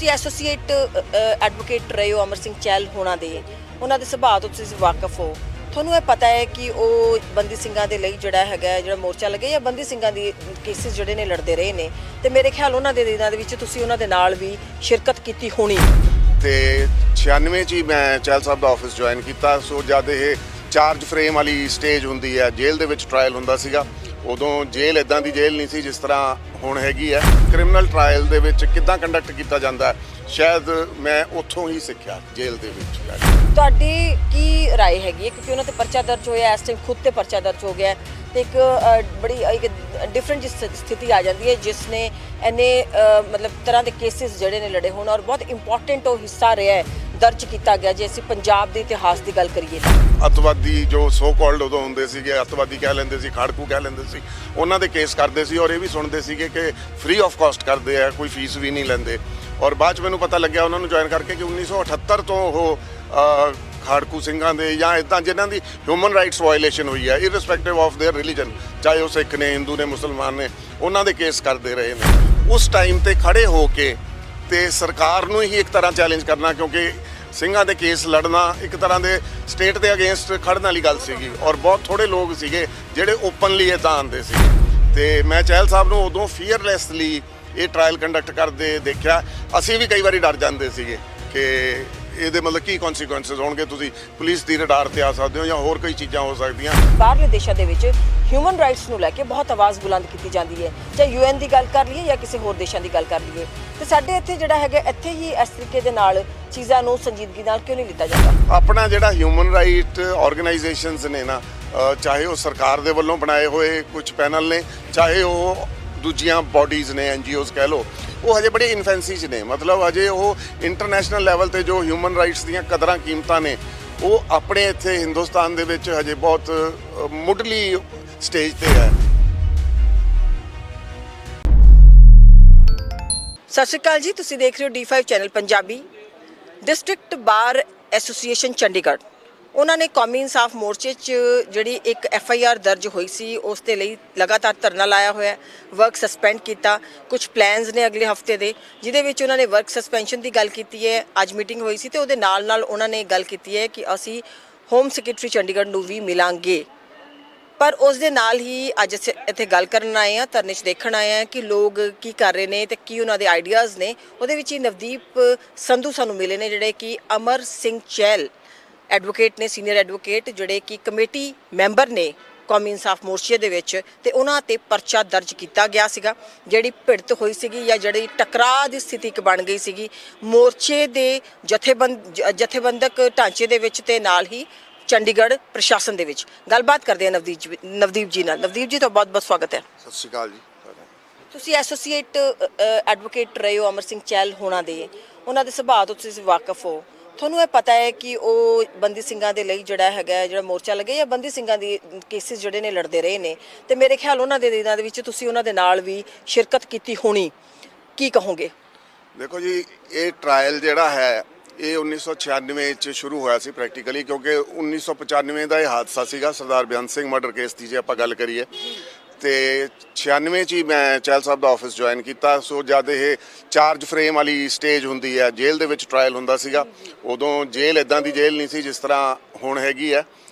ਤੁਸੀਂ associate advocate ਰਹੇ ਹੋ ਅਮਰ ਸਿੰਘ ਚਹਿਲ ਹੋਣਾ ਦੇ, ਉਹਨਾਂ ਦੇ ਸੁਭਾਅ ਤੋਂ ਤੁਸੀਂ ਵਾਕਿਫ ਹੋ। ਤੁਹਾਨੂੰ ਇਹ ਪਤਾ ਹੈ ਕਿ ਉਹ ਬੰਦੀ ਸਿੰਘਾਂ ਦੇ ਲਈ ਜਿਹੜਾ ਮੋਰਚਾ ਲੱਗਿਆ ਜਾਂ ਬੰਦੀ ਸਿੰਘਾਂ ਦੀ ਕੇਸਿਸ ਜਿਹੜੇ ਨੇ ਲੜਦੇ ਰਹੇ ਨੇ, ਤੇ ਮੇਰੇ ਖਿਆਲ ਉਹਨਾਂ ਦੇ ਦਿਨਾਂ ਦੇ ਵਿੱਚ ਤੁਸੀਂ ਉਹਨਾਂ ਦੇ ਨਾਲ ਵੀ ਸ਼ਿਰਕਤ ਕੀਤੀ ਹੋਣੀ। ਤੇ 96 ਚ ਹੀ ਮੈਂ ਚਹਿਲ ਸਾਹਿਬ ਦਾ ਆਫਿਸ ਜੁਆਇਨ ਕੀਤਾ। ਸੋ ਜਦ ਇਹ ਚਾਰਜ ਫਰੇਮ ਵਾਲੀ ਸਟੇਜ ਹੁੰਦੀ ਹੈ, ਜੇਲ੍ਹ ਦੇ ਵਿੱਚ ਟ੍ਰਾਇਲ ਹੁੰਦਾ ਸੀਗਾ, ਉਦੋਂ ਜੇਲ੍ਹ ਇਦਾਂ ਦੀ ਜੇਲ੍ਹ ਨਹੀਂ ਸੀ ਜਿਸ ਤਰ੍ਹਾਂ ਹੁਣ ਹੈਗੀ ਹੈ। ਕ੍ਰਿਮੀਨਲ ਟ੍ਰਾਇਲ ਦੇ ਵਿੱਚ ਕਿੱਦਾਂ ਕੰਡਕਟ ਕੀਤਾ ਜਾਂਦਾ ਹੈ, ਸ਼ਾਇਦ ਮੈਂ ਉੱਥੋਂ ਹੀ ਸਿੱਖਿਆ, ਜੇਲ੍ਹ ਦੇ ਵਿੱਚ। ਤੁਹਾਡੀ ਕੀ ਰਾਏ ਹੈਗੀ ਹੈ, ਕਿਉਂਕਿ ਉਹਨਾਂ ਤੇ ਪਰਚਾ ਦਰਜ ਹੋਇਆ, ਇਸ ਟਾਈਮ ਖੁਦ ਤੇ ਪਰਚਾ ਦਰਜ ਹੋ ਗਿਆ ਤੇ ਇੱਕ ਬੜੀ ਇੱਕ ਡਿਫਰੈਂਟ ਸਥਿਤੀ ਆ ਜਾਂਦੀ ਹੈ ਜਿਸ ਨੇ ਇੰਨੇ ਮਤਲਬ ਤਰ੍ਹਾਂ ਦੇ ਕੇਸਿਸ ਜਿਹੜੇ ਨੇ ਲੜੇ ਹੋਣ, ਔਰ ਬਹੁਤ ਇੰਪੋਰਟੈਂਟ ਉਹ ਹਿੱਸਾ ਰਿਹਾ ਹੈ ਦਰਜ ਕੀਤਾ ਗਿਆ। ਜੇ ਅਸੀਂ ਪੰਜਾਬ ਦੇ ਇਤਿਹਾਸ ਦੀ ਗੱਲ ਕਰੀਏ ਤਾਂ ਅੱਤਵਾਦੀ ਜੋ ਸੋ ਕਾਲਡ ਉਦੋਂ ਹੁੰਦੇ ਸੀਗੇ, ਅੱਤਵਾਦੀ ਕਹਿ ਲੈਂਦੇ ਸੀ, ਖਾੜਕੂ ਕਹਿ ਲੈਂਦੇ ਸੀ, ਉਹਨਾਂ ਦੇ ਕੇਸ ਕਰਦੇ ਸੀ ਔਰ ਇਹ ਵੀ ਸੁਣਦੇ ਸੀਗੇ ਕਿ ਫ੍ਰੀ ਆਫ ਕਾਸਟ ਕਰਦੇ ਆ, ਕੋਈ ਫੀਸ ਵੀ ਨਹੀਂ ਲੈਂਦੇ। ਔਰ ਬਾਅਦ 'ਚ ਮੈਨੂੰ ਪਤਾ ਲੱਗਿਆ ਉਹਨਾਂ ਨੂੰ ਜੁਆਇਨ ਕਰਕੇ ਕਿ 1978 ਤੋਂ ਉਹ ਖਾੜਕੂ ਸਿੰਘਾਂ ਦੇ ਜਾਂ ਇੱਦਾਂ ਜਿਨ੍ਹਾਂ ਦੀ ਹਿਊਮਨ ਰਾਈਟਸ ਵਾਇਲੇਸ਼ਨ ਹੋਈ ਹੈ, ਇਰਰਿਸਪੈਕਟਿਵ ਆਫ देयर ਰਿਲੀਜਨ, ਚਾਹੇ ਉਹ ਸਿੱਖ ਨੇ, ਹਿੰਦੂ ਨੇ, ਮੁਸਲਮਾਨ ਨੇ, ਉਹਨਾਂ ਦੇ ਕੇਸ ਕਰਦੇ ਰਹੇ ਨੇ। ਉਸ ਟਾਈਮ ਤੇ ਖੜੇ ਹੋ ਕੇ ਤੇ ਸਰਕਾਰ ਨੂੰ ਹੀ ਇੱਕ ਤਰ੍ਹਾਂ ਚੈਲੰਜ ਕਰਨਾ, ਕਿਉਂਕਿ ਸਿੰਘਾਂ ਦੇ ਕੇਸ ਲੜਨਾ ਇੱਕ ਤਰ੍ਹਾਂ ਦੇ ਸਟੇਟ ਦੇ ਅਗੇਂਸਟ ਖੜਨ ਵਾਲੀ ਗੱਲ ਸੀਗੀ ਔਰ ਬਹੁਤ ਥੋੜੇ ਲੋਕ ਸੀਗੇ ਜਿਹੜੇ ਓਪਨਲੀ ਇੱਦਾਂ ਆਉਂਦੇ ਸੀ। ਤੇ ਮੈਂ ਚਹਿਲ ਸਾਹਿਬ ਨੂੰ ਉਦੋਂ ਫੀਅਰਲੈਸਲੀ ਇਹ ਟ੍ਰਾਇਲ ਕੰਡਕਟ ਕਰਦੇ ਦੇਖਿਆ। ਅਸੀਂ ਵੀ ਕਈ ਵਾਰੀ ਡਰ ਜਾਂਦੇ ਸੀਗੇ ਕਿ ਇਹਦੇ ਮਤਲਬ ਕੀ ਕਨਸੀਕੁਐਂਸਸ ਹੋਣਗੇ, ਤੁਸੀਂ ਪੁਲਿਸ ਦੀ ਰਡਾਰ ਤੇ ਆ ਸਕਦੇ ਹੋ ਜਾਂ ਹੋਰ ਕਈ ਚੀਜ਼ਾਂ ਹੋ ਸਕਦੀਆਂ। ਬਾਹਰਲੇ ਦੇਸ਼ਾਂ ਦੇ ਵਿੱਚ ਹਿਊਮਨ ਰਾਈਟਸ ਨੂੰ ਲੈ ਕੇ ਬਹੁਤ ਆਵਾਜ਼ ਬੁਲੰਦ ਕੀਤੀ ਜਾਂਦੀ ਹੈ, ਚਾਹੇ ਯੂਐਨ ਦੀ ਗੱਲ ਕਰ ਲਈਏ ਜਾਂ ਕਿਸੇ ਹੋਰ ਦੇਸ਼ਾਂ ਦੀ ਗੱਲ ਕਰ ਲਈਏ, ਤੇ ਸਾਡੇ ਇੱਥੇ ਜਿਹੜਾ ਹੈਗਾ ਇੱਥੇ ਹੀ ਇਸ ਤਰੀਕੇ ਦੇ ਨਾਲ ਚੀਜ਼ਾਂ ਨੂੰ ਸੰਜੀਦਗੀ ਨਾਲ ਕਿਉਂ ਨਹੀਂ ਲਿੱਤਾ ਜਾਂਦਾ? ਆਪਣਾ ਜਿਹੜਾ ਹਿਊਮਨ ਰਾਈਟ ਆਰਗੇਨਾਈਜੇਸ਼ਨਸ ਨੇ ਨਾ, ਚਾਹੇ ਉਹ ਸਰਕਾਰ ਦੇ ਵੱਲੋਂ ਬਣਾਏ ਹੋਏ ਕੁਝ ਪੈਨਲ ਨੇ, ਚਾਹੇ ਉਹ ਦੂਜੀਆਂ ਬਾਡੀਜ਼ ਨੇ, ਐਨਜੀਓਜ਼ ਕਹਿ ਲਓ, ਉਹ ਹਜੇ ਬੜੇ ਇਨਫੈਂਸੀ 'ਚ ਨੇ। ਮਤਲਬ ਹਜੇ ਉਹ ਇੰਟਰਨੈਸ਼ਨਲ ਲੈਵਲ ਤੇ ਜੋ ਹਿਊਮਨ ਰਾਈਟਸ ਦੀਆਂ ਕਦਰਾਂ ਕੀਮਤਾਂ ਨੇ, ਉਹ ਆਪਣੇ ਇੱਥੇ ਹਿੰਦੁਸਤਾਨ ਦੇ ਵਿੱਚ ਹਜੇ ਬਹੁਤ ਮੁੱਢਲੀ ਸਟੇਜ ਤੇ ਹੈ। ਸਤਿ ਸ਼੍ਰੀ ਅਕਾਲ ਜੀ, ਤੁਸੀਂ ਦੇਖ ਰਹੇ ਹੋ D5 channel Punjabi. District bar association Chandigarh, ਉਹਨਾਂ ਨੇ ਕੌਮੀ ਇਨਸਾਫ ਮੋਰਚੇ 'ਚ ਜਿਹੜੀ ਇੱਕ FIR ਦਰਜ ਹੋਈ ਸੀ ਉਸ ਦੇ ਲਈ ਲਗਾਤਾਰ ਧਰਨਾ ਲਾਇਆ ਹੋਇਆ, ਵਰਕ ਸਸਪੈਂਡ ਕੀਤਾ। ਕੁਝ ਪਲਾਨਸ ਨੇ ਅਗਲੇ ਹਫਤੇ ਦੇ, ਜਿਹਦੇ ਵਿੱਚ ਉਹਨਾਂ ਨੇ ਵਰਕ ਸਸਪੈਂਸ਼ਨ ਦੀ ਗੱਲ ਕੀਤੀ ਹੈ। ਅੱਜ ਮੀਟਿੰਗ ਹੋਈ ਸੀ ਤੇ ਉਹਦੇ ਨਾਲ ਉਹਨਾਂ ਨੇ ਗੱਲ ਕੀਤੀ ਹੈ ਕਿ ਅਸੀਂ ਹੋਮ ਸੈਕਟਰੀ ਚੰਡੀਗੜ੍ਹ ਨੂੰ ਵੀ ਮਿਲਾਂਗੇ। ਪਰ ਉਸ ਦੇ ਨਾਲ ਹੀ ਅੱਜ ਅਸੀਂ ਇੱਥੇ ਗੱਲ ਕਰਨ ਆਏ ਹਾਂ, ਧਰਨੇ 'ਚ ਦੇਖਣ ਆਏ ਹਾਂ ਕਿ ਲੋਕ ਕੀ ਕਰ ਰਹੇ ਨੇ ਤੇ ਕੀ ਉਹਨਾਂ ਦੇ ਆਈਡੀਆਜ਼ ਨੇ। ਉਹਦੇ ਵਿੱਚ ਹੀ ਨਵਦੀਪ ਸੰਧੂ ਸਾਨੂੰ ਮਿਲੇ ਨੇ, ਜਿਹੜੇ ਕਿ ਅਮਰ ਸਿੰਘ ਚਹਿਲ ਐਡਵੋਕੇਟ ਨੇ, ਸੀਨੀਅਰ ਐਡਵੋਕੇਟ, ਜਿਹੜੇ ਕਿ ਕਮੇਟੀ ਮੈਂਬਰ ਨੇ ਕੌਮੀ ਇਨਸਾਫ ਮੋਰਚੇ ਦੇ ਵਿੱਚ, ਤੇ ਉਹਨਾਂ ਤੇ ਪਰਚਾ ਦਰਜ ਕੀਤਾ ਗਿਆ ਸੀਗਾ। ਜਿਹੜੀ ਭਿੜਤ ਹੋਈ ਸੀਗੀ ਜਾਂ ਜਿਹੜੀ ਟਕਰਾਅ ਦੀ ਸਥਿਤੀ ਇੱਕ ਬਣ ਗਈ ਸੀਗੀ ਮੋਰਚੇ ਦੇ ਜਥੇਬੰਦਕ ਢਾਂਚੇ ਦੇ ਵਿੱਚ ਤੇ ਨਾਲ ਹੀ ਚੰਡੀਗੜ੍ਹ ਪ੍ਰਸ਼ਾਸਨ ਦੇ ਵਿੱਚ। ਗੱਲਬਾਤ ਕਰਦੇ ਹਾਂ ਨਵਦੀਪ ਜੀ ਨਾਲ। ਨਵਦੀਪ ਜੀ, ਤੁਹਾਡਾ ਬਹੁਤ ਬਹੁਤ ਸਵਾਗਤ ਹੈ। ਸਤਿ ਸ਼੍ਰੀ ਅਕਾਲ ਜੀ। ਤੁਸੀਂ ਐਸੋਸੀਏਟ ਐਡਵੋਕੇਟ ਰਹੇ ਹੋ ਅਮਰ ਸਿੰਘ ਚਹਿਲ ਹੋਣਾ ਦੇ, ਉਹਨਾਂ ਦੇ ਸੁਭਾਅ ਤੋਂ ਤੁਸੀਂ ਵਾਕਿਫ ਹੋ। ਤੁਹਾਨੂੰ ਇਹ ਪਤਾ ਹੈ ਕਿ ਉਹ ਬੰਦੀ ਸਿੰਘਾਂ ਦੇ ਲਈ ਜਿਹੜਾ ਮੋਰਚਾ ਲੱਗਿਆ ਜਾਂ ਬੰਦੀ ਸਿੰਘਾਂ ਦੀ ਕੇਸਿਸ ਜਿਹੜੇ ਨੇ ਲੜਦੇ ਰਹੇ ਨੇ, ਤੇ ਮੇਰੇ ਖਿਆਲ ਉਹਨਾਂ ਦੇ ਦਿਨਾਂ ਦੇ ਵਿੱਚ ਤੁਸੀਂ ਉਹਨਾਂ ਦੇ ਨਾਲ ਵੀ ਸ਼ਿਰਕਤ ਕੀਤੀ ਹੋਣੀ। ਕੀ ਕਹੋਗੇ? ਦੇਖੋ ਜੀ, ਇਹ ਟ੍ਰਾਇਲ ਜਿਹੜਾ ਹੈ ਇਹ 1996 'ਚ ਸ਼ੁਰੂ ਹੋਇਆ ਸੀ ਪ੍ਰੈਕਟੀਕਲੀ, ਕਿਉਂਕਿ 1995 ਦਾ ਇਹ ਹਾਦਸਾ ਸੀਗਾ ਸਰਦਾਰ ਬੇਅੰਤ ਸਿੰਘ ਮਰਡਰ ਕੇਸ ਦੀ, ਜੇ ਆਪਾਂ ਗੱਲ ਕਰੀਏ। ਤੇ 96 ਚ ਹੀ ਮੈਂ ਚਹਿਲ ਸਾਹਿਬ ਦਾ ਆਫਿਸ ਜੁਆਇਨ ਕੀਤਾ। ਸੋ ਜਦ ਇਹ ਚਾਰਜ ਫਰੇਮ ਵਾਲੀ ਸਟੇਜ ਹੁੰਦੀ ਹੈ, ਜੇਲ੍ਹ ਦੇ ਵਿੱਚ ਟ੍ਰਾਇਲ ਹੁੰਦਾ ਸੀਗਾ, ਉਦੋਂ ਜੇਲ੍ਹ ਇਦਾਂ ਦੀ ਜੇਲ੍ਹ ਨਹੀਂ ਸੀ ਜਿਸ ਤਰ੍ਹਾਂ ਹੁਣ ਹੈਗੀ ਹੈ।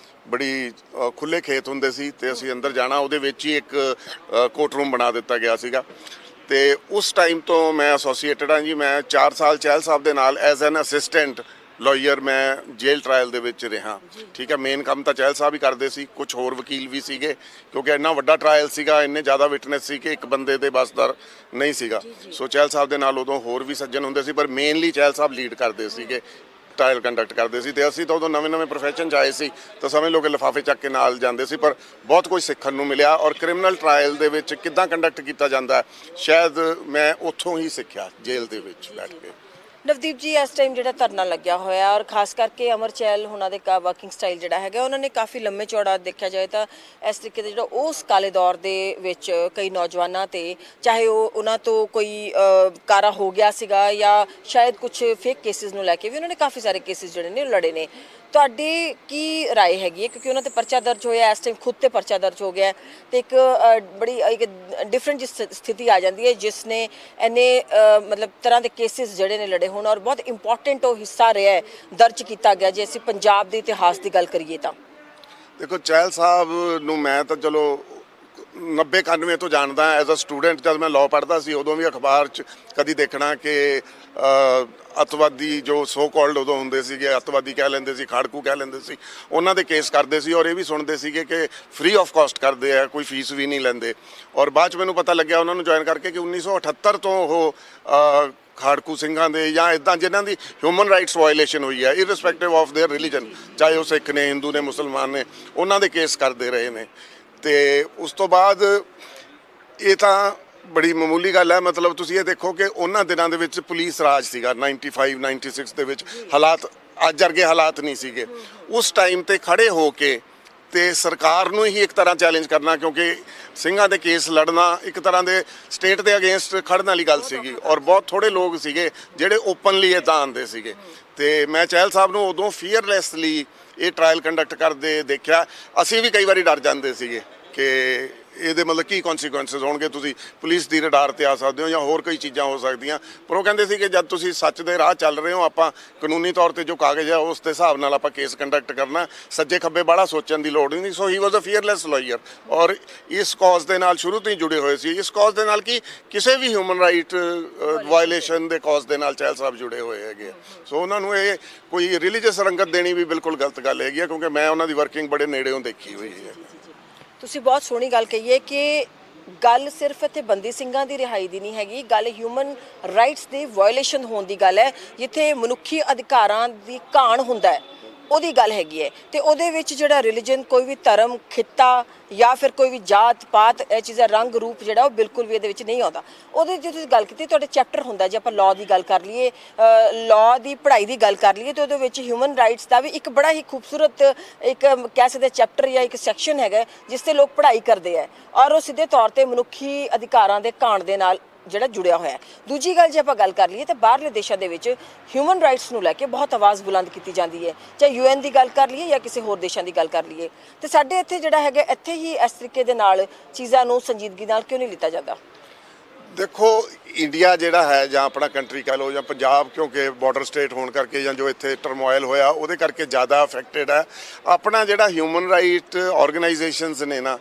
ਬੜੀ ਖੁੱਲ੍ਹੇ ਖੇਤ ਹੁੰਦੇ ਸੀ ਤੇ ਅਸੀਂ ਅੰਦਰ ਜਾਣਾ, ਉਹਦੇ ਵਿੱਚ ਹੀ ਇੱਕ ਕੋਰਟ ਰੂਮ ਬਣਾ ਦਿੱਤਾ ਗਿਆ ਸੀਗਾ। ਤੇ ਉਸ ਟਾਈਮ ਤੋਂ ਮੈਂ ਐਸੋਸੀਏਟਡ ਹਾਂ ਜੀ। ਮੈਂ 4 ਸਾਲ ਚਹਿਲ ਸਾਹਿਬ ਦੇ ਨਾਲ ਐਜ਼ ਐਨ ਅਸਿਸਟੈਂਟ ਲਾਇਰ ਮੈਂ ਜੇਲ੍ਹ ਟ੍ਰਾਇਲ ਦੇ ਵਿੱਚ ਰਿਹਾ। ਠੀਕ ਹੈ, ਮੇਨ ਕੰਮ ਤਾਂ ਚਹਿਲ ਸਾਹਿਬ ਹੀ ਕਰਦੇ ਸੀ, ਕੁਝ ਹੋਰ ਵਕੀਲ ਵੀ ਸੀਗੇ, ਕਿਉਂਕਿ ਇੰਨਾ ਵੱਡਾ ਟ੍ਰਾਇਲ ਸੀਗਾ, ਇੰਨੇ ਜ਼ਿਆਦਾ ਵਿਟਨੈਸ ਸੀ ਕਿ ਇੱਕ ਬੰਦੇ ਦੇ ਬਸ ਦਾ ਨਹੀਂ ਸੀਗਾ। ਸੋ ਚਹਿਲ ਸਾਹਿਬ ਦੇ ਨਾਲ ਉਦੋਂ ਹੋਰ ਵੀ ਸੱਜਣ ਹੁੰਦੇ ਸੀ, ਪਰ ਮੇਨਲੀ ਚਹਿਲ ਸਾਹਿਬ ਲੀਡ ਕਰਦੇ ਸੀਗੇ, ਟ੍ਰਾਇਲ ਕੰਡਕਟ ਕਰਦੇ ਸੀ। ਤੇ ਅਸੀਂ ਤਾਂ ਉਦੋਂ ਨਵੇਂ ਪ੍ਰੋਫੈਸ਼ਨ 'ਚ ਆਏ ਸੀ, ਤਾਂ ਸਮਝ ਲਓ ਕਿ ਲਿਫਾਫੇ ਚੱਕ ਕੇ ਨਾਲ ਜਾਂਦੇ ਸੀ, ਪਰ ਬਹੁਤ ਕੁਝ ਸਿੱਖਣ ਨੂੰ ਮਿਲਿਆ। ਔਰ ਕ੍ਰਿਮੀਨਲ ਟ੍ਰਾਇਲ ਦੇ ਵਿੱਚ ਕਿੱਦਾਂ ਕੰਡਕਟ ਕੀਤਾ ਜਾਂਦਾ, ਸ਼ਾਇਦ ਮੈਂ ਉੱਥੋਂ ਹੀ ਸਿੱਖਿਆ, ਜੇਲ੍ਹ ਦੇ ਵਿੱਚ ਬੈਠ ਕੇ। ਨਵਦੀਪ ਜੀ, ਇਸ ਟਾਈਮ ਜਿਹੜਾ ਧਰਨਾ ਲੱਗਿਆ ਹੋਇਆ ਔਰ ਖਾਸ ਕਰਕੇ ਅਮਰ ਚਹਿਲ ਉਹਨਾਂ ਦੇ ਵਰਕਿੰਗ ਸਟਾਈਲ ਜਿਹੜਾ ਹੈਗਾ, ਉਹਨਾਂ ਨੇ ਕਾਫੀ ਲੰਮੇ ਚੌੜਾ ਦੇਖਿਆ ਜਾਏ ਤਾਂ ਇਸ ਤਰੀਕੇ ਦੇ ਜਿਹੜਾ ਉਸ ਕਾਲੇ ਦੌਰ ਦੇ ਵਿੱਚ ਕਈ ਨੌਜਵਾਨਾਂ ਤੇ, ਚਾਹੇ ਉਹ ਉਹਨਾਂ ਤੋਂ ਕੋਈ ਕਾਰਾ ਹੋ ਗਿਆ ਸੀਗਾ ਜਾਂ ਸ਼ਾਇਦ ਕੁਝ ਫੇਕ ਕੇਸਿਸ ਨੂੰ ਲੈ ਕੇ ਵੀ ਉਹਨਾਂ ਨੇ ਕਾਫੀ ਸਾਰੇ ਕੇਸਿਸ ਜਿਹੜੇ ਨੇ ਲੜੇ ਨੇ। ਤੁਹਾਡੀ ਕੀ ਰਾਏ ਹੈਗੀ ਹੈ ਕਿਉਂਕਿ ਉਹਨਾਂ ਤੇ ਪਰਚਾ ਦਰਜ ਹੋਇਆ ਇਸ ਟਾਈਮ ਖੁਦ ਤੇ ਪਰਚਾ ਦਰਜ ਹੋ ਗਿਆ ਹੈ ਤੇ ਇੱਕ ਬੜੀ ਇੱਕ ਡਿਫਰੈਂਟ ਜਿਹੀ ਸਥਿਤੀ ਆ ਜਾਂਦੀ ਹੈ ਜਿਸ ਨੇ ਇੰਨੇ ਮਤਲਬ ਤਰ੍ਹਾਂ ਦੇ ਕੇਸਿਸ ਜਿਹੜੇ ਨੇ ਲੜੇ ਹੋਣ ਔਰ ਬਹੁਤ ਇੰਪੋਰਟੈਂਟ ਉਹ ਹਿੱਸਾ ਰਿਹਾ ਹੈ ਦਰਜ ਕੀਤਾ ਗਿਆ ਜੇ ਅਸੀਂ ਪੰਜਾਬ ਦੇ ਇਤਿਹਾਸ ਦੀ ਗੱਲ ਕਰੀਏ ਤਾਂ। ਦੇਖੋ ਚਹਿਲ ਸਾਹਿਬ ਨੂੰ ਮੈਂ ਤਾਂ ਚਲੋ 90-91 ਤੋਂ ਜਾਣਦਾ ਐਜ਼ ਅ ਸਟੂਡੈਂਟ। ਜਦ ਮੈਂ ਲਾਅ ਪੜ੍ਹਦਾ ਸੀ ਉਦੋਂ ਵੀ ਅਖਬਾਰ 'ਚ ਕਦੀ ਦੇਖਣਾ ਕਿ ਅੱਤਵਾਦੀ ਜੋ ਸੋ ਕਾਲਡ ਉਦੋਂ ਹੁੰਦੇ ਸੀਗੇ, ਅੱਤਵਾਦੀ ਕਹਿ ਲੈਂਦੇ ਸੀ, ਖਾੜਕੂ ਕਹਿ ਲੈਂਦੇ ਸੀ, ਉਹਨਾਂ ਦੇ ਕੇਸ ਕਰਦੇ ਸੀ ਔਰ ਇਹ ਵੀ ਸੁਣਦੇ ਸੀਗੇ ਕਿ ਫ੍ਰੀ ਆਫ ਕਾਸਟ ਕਰਦੇ ਆ, ਕੋਈ ਫੀਸ ਵੀ ਨਹੀਂ ਲੈਂਦੇ। ਔਰ ਬਾਅਦ 'ਚ ਮੈਨੂੰ ਪਤਾ ਲੱਗਿਆ ਉਹਨਾਂ ਨੂੰ ਜੁਆਇਨ ਕਰਕੇ ਕਿ 1978 ਤੋਂ ਉਹ ਖਾੜਕੂ ਸਿੰਘਾਂ ਦੇ ਜਾਂ ਇੱਦਾਂ ਜਿਨ੍ਹਾਂ ਦੀ ਹਿਊਮਨ ਰਾਈਟਸ ਵਾਇਲੇਸ਼ਨ ਹੋਈ ਹੈ ਇਰਰਿਸਪੈਕਟਿਵ ਆਫ देयर ਰਿਲੀਜਨ, ਚਾਹੇ ਉਹ ਸਿੱਖ ਨੇ, ਹਿੰਦੂ ਨੇ, ਮੁਸਲਮਾਨ ਨੇ, ਉਹਨਾਂ ਦੇ ਕੇਸ ਕਰਦੇ ਰਹੇ ਨੇ। ਤੇ ਉਸ ਤੋਂ ਬਾਅਦ ਇਹ ਤਾਂ ਬੜੀ ਮਾਮੂਲੀ ਗੱਲ ਹੈ। ਮਤਲਬ ਤੁਸੀਂ ਇਹ ਦੇਖੋ ਕਿ ਉਹਨਾਂ ਦਿਨਾਂ ਦੇ ਵਿੱਚ ਪੁਲਿਸ ਰਾਜ ਸੀਗਾ 95 96 ਦੇ ਵਿੱਚ, ਹਾਲਾਤ ਅੱਜ ਵਰਗੇ ਹਾਲਾਤ ਨਹੀਂ ਸੀਗੇ। ਉਸ ਟਾਈਮ ਤੇ ਖੜੇ ਹੋ ਕੇ ਤੇ ਸਰਕਾਰ ਨੂੰ ਹੀ ਇੱਕ ਤਰ੍ਹਾਂ ਚੈਲੰਜ ਕਰਨਾ, ਕਿਉਂਕਿ ਸਿੰਘਾਂ ਦੇ ਕੇਸ ਲੜਨਾ ਇੱਕ ਤਰ੍ਹਾਂ ਦੇ ਸਟੇਟ ਦੇ ਅਗੇਂਸਟ ਖੜਨ ਵਾਲੀ ਗੱਲ ਸੀਗੀ ਔਰ ਬਹੁਤ ਥੋੜੇ ਲੋਕ ਸੀਗੇ ਜਿਹੜੇ ਓਪਨਲੀ ਇੱਦਾਂ ਆਉਂਦੇ ਸੀਗੇ। ਤੇ ਮੈਂ ਚਹਿਲ ਸਾਹਿਬ ਨੂੰ ਉਦੋਂ ਫੀਅਰਲੈਸਲੀ ਇਹ ਟ੍ਰਾਇਲ ਕੰਡਕਟ ਕਰਦੇ ਦੇਖਿਆ। ਅਸੀਂ ਵੀ ਕਈ ਵਾਰੀ ਡਰ ਜਾਂਦੇ ਸੀਗੇ ਕਿ ਇਹਦੇ ਮਤਲਬ ਕੀ ਕੌਨਸੀਕੁਐਂਸਸ ਹੋਣਗੇ, ਤੁਸੀਂ ਪੁਲਿਸ ਦੀ ਰਡਾਰ ਤੇ ਆ ਸਕਦੇ ਹੋ ਜਾਂ ਹੋਰ ਕਈ ਚੀਜ਼ਾਂ ਹੋ ਸਕਦੀਆਂ। ਪਰ ਉਹ ਕਹਿੰਦੇ ਸੀ ਕਿ ਜਦ ਤੁਸੀਂ ਸੱਚ ਦੇ ਰਾਹ ਚੱਲ ਰਹੇ ਹੋ, ਆਪਾਂ ਕਾਨੂੰਨੀ ਤੌਰ ਤੇ ਜੋ ਕਾਗਜ਼ ਆ ਉਸ ਦੇ ਹਿਸਾਬ ਨਾਲ ਆਪਾਂ ਕੇਸ ਕੰਡਕਟ ਕਰਨਾ, ਸੱਜੇ ਖੱਬੇ ਬਾਹਲਾ ਸੋਚਣ ਦੀ ਲੋੜ ਨਹੀਂ। ਸੋ ਹੀ ਵਾਜ਼ ਅ ਫੀਅਰਲੈਸ ਲਾਇਰ ਔਰ ਇਸ ਕਾਜ਼ ਦੇ ਨਾਲ ਸ਼ੁਰੂ ਤੋਂ ਹੀ ਜੁੜੇ ਹੋਏ ਸੀ। ਇਸ ਕਾਜ਼ ਦੇ ਨਾਲ ਕਿ ਕਿਸੇ ਵੀ ਹਿਊਮਨ ਰਾਈਟ ਵਾਇਲੇਸ਼ਨ ਦੇ ਕਾਜ਼ ਦੇ ਨਾਲ ਚਹਿਲ ਸਾਹਿਬ ਜੁੜੇ ਹੋਏ ਹੈਗੇ। ਸੋ ਉਹਨਾਂ ਨੂੰ ਇਹ ਕੋਈ ਰਿਲੀਜੀਅਸ ਰੰਗਤ ਦੇਣੀ ਵੀ ਬਿਲਕੁਲ ਗਲਤ ਗੱਲ ਹੈਗੀ ਆ, ਕਿਉਂਕਿ ਮੈਂ ਉਹਨਾਂ ਦੀ ਵਰਕਿੰਗ ਬੜੇ ਨੇੜਿਓਂ ਦੇਖੀ ਹੋਈ ਹੈ। ਤੁਸੀਂ ਬਹੁਤ ਸੋਹਣੀ ਗੱਲ ਕਹੀ ਹੈ ਕਿ ਗੱਲ ਸਿਰਫ ਇੱਥੇ ਬੰਦੀ ਸਿੰਘਾਂ ਦੀ ਰਿਹਾਈ ਦੀ ਨਹੀਂ ਹੈਗੀ, ਗੱਲ ਹਿਊਮਨ ਰਾਈਟਸ ਦੀ ਵਾਇਲੇਸ਼ਨ ਹੋਣ ਦੀ ਗੱਲ ਹੈ। ਜਿੱਥੇ ਮਨੁੱਖੀ ਅਧਿਕਾਰਾਂ ਦੀ ਘਾਣ ਹੁੰਦਾ ਹੈ ਉਹਦੀ ਗੱਲ ਹੈਗੀ ਹੈ ਤੇ ਉਹਦੇ ਵਿੱਚ ਜਿਹੜਾ ਰਿਲੀਜਨ, ਕੋਈ ਵੀ ਧਰਮ, ਖਿੱਤਾ ਜਾਂ ਫਿਰ ਕੋਈ ਵੀ ਜਾਤ ਪਾਤ, ਇਹ ਚੀਜ਼ਾਂ ਰੰਗ ਰੂਪ ਜਿਹੜਾ ਉਹ ਬਿਲਕੁਲ ਵੀ ਇਹਦੇ ਵਿੱਚ ਨਹੀਂ ਆਉਂਦਾ। ਉਹਦੇ ਜੇ ਤੁਸੀਂ ਗੱਲ ਕੀਤੀ, ਤੁਹਾਡੇ ਚੈਪਟਰ ਹੁੰਦਾ, ਜੇ ਆਪਾਂ ਲਾਅ ਦੀ ਗੱਲ ਕਰ ਲਈਏ, ਲਾਅ ਦੀ ਪੜ੍ਹਾਈ ਦੀ ਗੱਲ ਕਰ ਲਈਏ ਤੇ ਉਹਦੇ ਵਿੱਚ ਹਿਊਮਨ ਰਾਈਟਸ ਦਾ ਵੀ ਇੱਕ ਬੜਾ ਹੀ ਖੂਬਸੂਰਤ ਇੱਕ ਕਹਿ ਸਕਦੇ ਚੈਪਟਰ ਜਾਂ ਇੱਕ ਸੈਕਸ਼ਨ ਹੈਗਾ ਜਿਸ ਤੇ ਲੋਕ ਪੜ੍ਹਾਈ ਕਰਦੇ ਹੈ ਔਰ ਉਹ ਸਿੱਧੇ ਤੌਰ ਤੇ ਮਨੁੱਖੀ ਅਧਿਕਾਰਾਂ ਦੇ ਘਾਣ ਦੇ ਨਾਲ ਜਿਹੜਾ ਜੁੜਿਆ ਹੋਇਆ ਹੈ। ਦੂਜੀ ਗੱਲ ਜੇ ਆਪਾਂ ਗੱਲ ਕਰ ਲਈਏ ਤਾਂ ਬਾਹਰਲੇ ਦੇਸ਼ਾਂ ਦੇ ਵਿੱਚ ਹਿਊਮਨ ਰਾਈਟਸ ਨੂੰ ਲੈ ਕੇ ਬਹੁਤ ਆਵਾਜ਼ ਬੁਲੰਦ ਕੀਤੀ ਜਾਂਦੀ ਹੈ, ਚਾਹੇ UN ਦੀ ਗੱਲ ਕਰ ਲਈਏ ਜਾਂ ਕਿਸੇ ਹੋਰ ਦੇਸ਼ਾਂ ਦੀ ਗੱਲ ਕਰ ਲਈਏ। ਤੇ ਸਾਡੇ ਇੱਥੇ ਜਿਹੜਾ ਹੈਗਾ, ਇੱਥੇ ਹੀ ਇਸ ਤਰੀਕੇ ਦੇ ਨਾਲ ਚੀਜ਼ਾਂ ਨੂੰ ਸੰਜੀਦਗੀ ਨਾਲ ਕਿਉਂ ਨਹੀਂ ਲਿੱਤਾ ਜਾਂਦਾ? ਦੇਖੋ ਇੰਡੀਆ ਜਿਹੜਾ ਹੈ ਜਾਂ ਆਪਣਾ ਕੰਟਰੀ ਕਹਿ ਲਓ ਜਾਂ ਪੰਜਾਬ, ਕਿਉਂਕਿ ਬਾਰਡਰ ਸਟੇਟ ਹੋਣ ਕਰਕੇ ਜਾਂ ਜੋ ਇੱਥੇ ਟਰਮੋਇਲ ਹੋਇਆ ਉਹਦੇ ਕਰਕੇ ਜ਼ਿਆਦਾ ਅਫੈਕਟਡ ਹੈ। ਆਪਣਾ ਜਿਹੜਾ ਹਿਊਮਨ ਰਾਈਟ ਆਰਗੇਨਾਈਜੇਸ਼ਨਸ ਨੇ ਨਾ,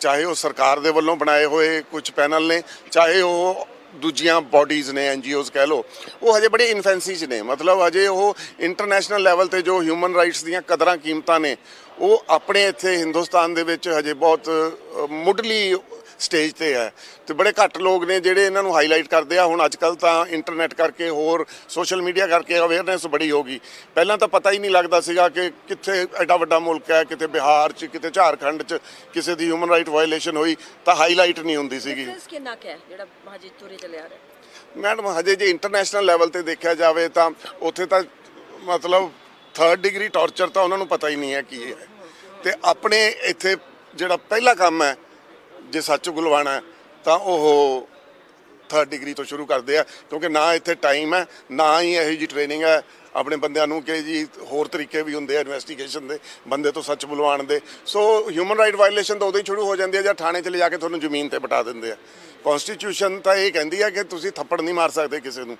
ਚਾਹੇ ਉਹ ਸਰਕਾਰ ਦੇ ਵੱਲੋਂ ਬਣਾਏ ਹੋਏ ਕੁਝ ਪੈਨਲ ਨੇ, ਚਾਹੇ ਉਹ ਦੂਜੀਆਂ ਬਾਡੀਜ਼ ਨੇ, NGOs ਕਹਿ ਲਓ, ਉਹ ਹਜੇ ਬੜੇ ਇਨਫੈਂਸੀ 'ਚ ਨੇ। ਮਤਲਬ ਹਜੇ ਉਹ ਇੰਟਰਨੈਸ਼ਨਲ ਲੈਵਲ ਤੇ ਜੋ ਹਿਊਮਨ ਰਾਈਟਸ ਦੀਆਂ ਕਦਰਾਂ ਕੀਮਤਾਂ ਨੇ ਉਹ ਆਪਣੇ ਇੱਥੇ ਹਿੰਦੁਸਤਾਨ ਦੇ ਵਿੱਚ ਹਜੇ ਬਹੁਤ ਮੁੱਢਲੀ ਸਟੇਜ ਤੇ ਹੈ ਤੇ ਬੜੇ ਘੱਟ ਲੋਕ ਨੇ ਜਿਹੜੇ ਇਹਨਾਂ ਨੂੰ ਹਾਈਲਾਈਟ ਕਰਦੇ ਆ। ਹੁਣ ਅੱਜ ਕੱਲ੍ਹ ਤਾਂ ਇੰਟਰਨੈਟ ਕਰਕੇ, ਹੋਰ ਸੋਸ਼ਲ ਮੀਡੀਆ ਕਰਕੇ ਅਵੇਅਰਨੈਸ ਬੜੀ ਹੋ ਗਈ। ਪਹਿਲਾਂ ਤਾਂ ਪਤਾ ਹੀ ਨਹੀਂ ਲੱਗਦਾ ਸੀਗਾ ਕਿ ਕਿੱਥੇ ਐਡਾ ਵੱਡਾ ਮੁਲਕ ਹੈ, ਕਿਤੇ ਬਿਹਾਰ 'ਚ, ਕਿਤੇ ਝਾਰਖੰਡ 'ਚ ਕਿਸੇ ਦੀ ਹਿਊਮਨ ਰਾਈਟ ਵਾਇਲੇਸ਼ਨ ਹੋਈ ਤਾਂ ਹਾਈਲਾਈਟ ਨਹੀਂ ਹੁੰਦੀ ਸੀਗੀ। ਕਿੰਨਾ ਕੁ ਹੈ ਜਿਹੜਾ ਹਜੇ ਤੁਰੇ ਚੱਲਿਆ ਰਿਹਾ? ਮੈਡਮ ਹਜੇ ਜੇ ਇੰਟਰਨੈਸ਼ਨਲ ਲੈਵਲ ਤੇ ਦੇਖਿਆ ਜਾਵੇ ਤਾਂ ਉੱਥੇ ਤਾਂ ਮਤਲਬ 3rd ਡਿਗਰੀ ਟਾਰਚਰ ਤਾਂ ਉਹਨਾਂ ਨੂੰ ਪਤਾ ਹੀ ਨਹੀਂ ਹੈ ਕੀ ਹੈ। ਤੇ ਆਪਣੇ ਇੱਥੇ ਜਿਹੜਾ ਪਹਿਲਾ ਕੰਮ ਹੈ ਜੇ ਸੱਚ ਗੁਲਵਾਣਾ ਤਾਂ ਉਹ 3rd ਡਿਗਰੀ ਤੋਂ ਸ਼ੁਰੂ ਕਰਦੇ ਆ, ਕਿਉਂਕਿ ਨਾ ਇੱਥੇ ਟਾਈਮ ਹੈ, ਨਾ ਹੀ ਇਹੋ ਜਿਹੀ ਟ੍ਰੇਨਿੰਗ ਹੈ ਆਪਣੇ ਬੰਦਿਆਂ ਨੂੰ ਕਿ ਜੀ ਹੋਰ ਤਰੀਕੇ ਵੀ ਹੁੰਦੇ ਆ ਇਨਵੈਸਟੀਗੇਸ਼ਨ ਦੇ, ਬੰਦੇ ਤੋਂ ਸੱਚ ਬੁਲਵਾਉਣ ਦੇ। ਸੋ ਹਿਊਮਨ ਰਾਈਟ ਵਾਇਲੇਸ਼ਨ ਤਾਂ ਉਦੋਂ ਹੀ ਸ਼ੁਰੂ ਹੋ ਜਾਂਦੀ ਹੈ ਜਾਂ ਥਾਣੇ 'ਚ ਲਿਜਾ ਕੇ ਤੁਹਾਨੂੰ ਜ਼ਮੀਨ ਤੇ ਬਿਠਾ ਦਿੰਦੇ ਆ। ਕਨਸਟੀਟਿਊਸ਼ਨ ਤਾਂ ਇਹ ਕਹਿੰਦੀ ਹੈ ਕਿ ਤੁਸੀਂ ਥੱਪੜ ਨਹੀਂ ਮਾਰ ਸਕਦੇ ਕਿਸੇ ਨੂੰ,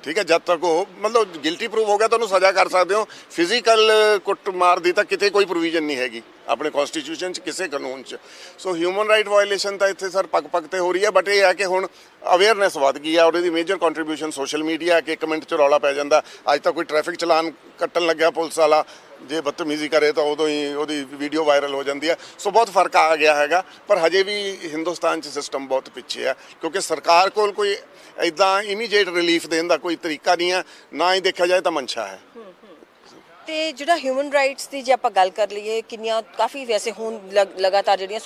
ਠੀਕ ਹੈ, ਜਦ ਤੱਕ ਉਹ ਮਤਲਬ ਗਿਲਟੀ ਪ੍ਰੂਵ ਹੋ ਗਿਆ ਤੁਹਾਨੂੰ ਸਜ਼ਾ ਕਰ ਸਕਦੇ ਹੋ। ਫਿਜ਼ੀਕਲ ਕੁੱਟ ਮਾਰ ਦੀ ਤਾਂ ਕਿਤੇ ਕੋਈ ਪ੍ਰੋਵੀਜ਼ਨ ਨਹੀਂ ਹੈਗੀ ਆਪਣੇ ਕਨਸਟੀਟਿਊਸ਼ਨ 'ਚ, ਕਿਸੇ ਕਾਨੂੰਨ 'ਚ। ਸੋ ਹਿਊਮਨ ਰਾਈਟ ਵਾਇਲੇਸ਼ਨ ਤਾਂ ਇੱਥੇ ਸਰ ਪੱਕ ਪੱਕ ਤੇ ਹੋ ਰਹੀ ਹੈ। ਬਟ ਇਹ ਹੈ ਕਿ ਹੁਣ ਅਵੇਅਰਨੈਸ ਵੱਧ ਗਈ ਹੈ ਔਰ ਇਹਦੀ ਮੇਜਰ ਕੰਟਰੀਬਿਊਸ਼ਨ ਸੋਸ਼ਲ ਮੀਡੀਆ ਹੈ ਕਿ 1 ਮਿੰਟ 'ਚ ਰੌਲਾ ਪੈ ਜਾਂਦਾ। ਅੱਜ ਤਾਂ ਕੋਈ ਟ੍ਰੈਫਿਕ ਚਲਾਨ ਕੱਟਣ ਲੱਗਿਆ ਪੁਲਿਸ ਵਾਲਾ, ਜੇ ਬਦਤਮੀਜ਼ੀ ਕਰੇ ਤਾਂ ਉਦੋਂ ਹੀ ਉਹਦੀ ਵੀਡੀਓ ਵਾਇਰਲ ਹੋ ਜਾਂਦੀ ਹੈ। ਸੋ ਬਹੁਤ ਫਰਕ ਆ ਗਿਆ ਹੈਗਾ, ਪਰ ਹਜੇ ਵੀ ਹਿੰਦੁਸਤਾਨ 'ਚ ਸਿਸਟਮ ਬਹੁਤ ਪਿੱਛੇ ਹੈ ਕਿਉਂਕਿ ਸਰਕਾਰ ਕੋਲ ਕੋਈ ਇੱਦਾਂ ਇਮੀਡੀਏਟ ਰਿਲੀਫ ਦੇਣ ਦਾ ਕੋਈ ਤਰੀਕਾ ਨਹੀਂ ਹੈ, ਨਾ ਹੀ ਦੇਖਿਆ ਜਾਏ ਤਾਂ ਮਨਸ਼ਾ ਹੈ। ਤੇ ਜਿਹੜਾ ਹਿਊਮਨ ਰਾਈਟਸ ਦੀ ਜੇ ਆਪਾਂ ਗੱਲ ਕਰ ਲਈਏ, ਕਿੰਨੀਆਂ ਕਾਫੀ ਵੈਸੇ ਹੁਣ ਲਗਾਤਾਰ ਜਿਹੜੀਆਂ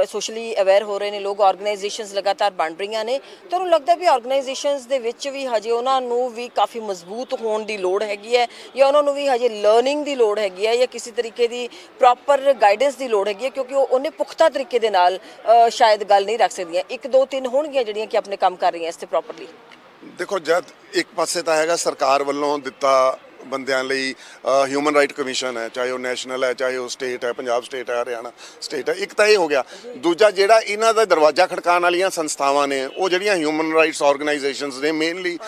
ਸੋਸ਼ਲੀ ਅਵੇਅਰ ਹੋ ਰਹੇ ਨੇ ਲੋਕ, ਆਰਗੇਨਾਈਜੇਸ਼ਨਸ ਲਗਾਤਾਰ ਬਣ ਰਹੀਆਂ ਨੇ। ਤੁਹਾਨੂੰ ਲੱਗਦਾ ਵੀ ਆਰਗੇਨਾਈਜੇਸ਼ਨਸ ਦੇ ਵਿੱਚ ਵੀ ਹਜੇ ਉਹਨਾਂ ਨੂੰ ਵੀ ਕਾਫੀ ਮਜ਼ਬੂਤ ਹੋਣ ਦੀ ਲੋੜ ਹੈਗੀ ਹੈ ਜਾਂ ਉਹਨਾਂ ਨੂੰ ਵੀ ਹਜੇ ਲਰਨਿੰਗ ਦੀ ਲੋੜ ਹੈਗੀ ਹੈ ਜਾਂ ਕਿਸੇ ਤਰੀਕੇ ਦੀ ਪ੍ਰੋਪਰ ਗਾਈਡੈਂਸ ਦੀ ਲੋੜ ਹੈਗੀ ਹੈ ਕਿਉਂਕਿ ਉਹ ਉਹਨੇ ਪੁਖਤਾ ਤਰੀਕੇ ਦੇ ਨਾਲ ਸ਼ਾਇਦ ਗੱਲ ਨਹੀਂ ਰੱਖ ਸਕਦੀਆਂ? 1 2 3 ਹੋਣਗੀਆਂ ਜਿਹੜੀਆਂ ਕਿ ਆਪਣੇ ਕੰਮ ਕਰ ਰਹੀਆਂ ਇਸ ਤੇ ਪ੍ਰੋਪਰਲੀ? ਦੇਖੋ ਜਦ ਇੱਕ ਪਾਸੇ ਤਾਂ ਹੈਗਾ ਸਰਕਾਰ ਵੱਲੋਂ ਦਿੱਤਾ ਬੰਦਿਆਂ ਲਈ ਹਿਊਮਨ ਰਾਈਟ ਕਮਿਸ਼ਨ ਹੈ, ਚਾਹੇ ਉਹ ਨੈਸ਼ਨਲ ਹੈ, ਚਾਹੇ ਉਹ ਸਟੇਟ ਹੈ, ਪੰਜਾਬ ਸਟੇਟ ਹੈ, ਹਰਿਆਣਾ ਸਟੇਟ ਹੈ। ਇੱਕ ਤਾਂ ਇਹ ਹੋ ਗਿਆ। ਦੂਜਾ ਜਿਹੜਾ ਇਹਨਾਂ ਦਾ ਦਰਵਾਜ਼ਾ ਖੜਕਾਉਣ ਵਾਲੀਆਂ ਸੰਸਥਾਵਾਂ ਨੇ, ਉਹ ਜਿਹੜੀਆਂ ਹਿਊਮਨ ਰਾਈਟਸ ਆਰਗੇਨਾਈਜੇਸ਼ਨਸ ਨੇ, ਮੇਨਲੀ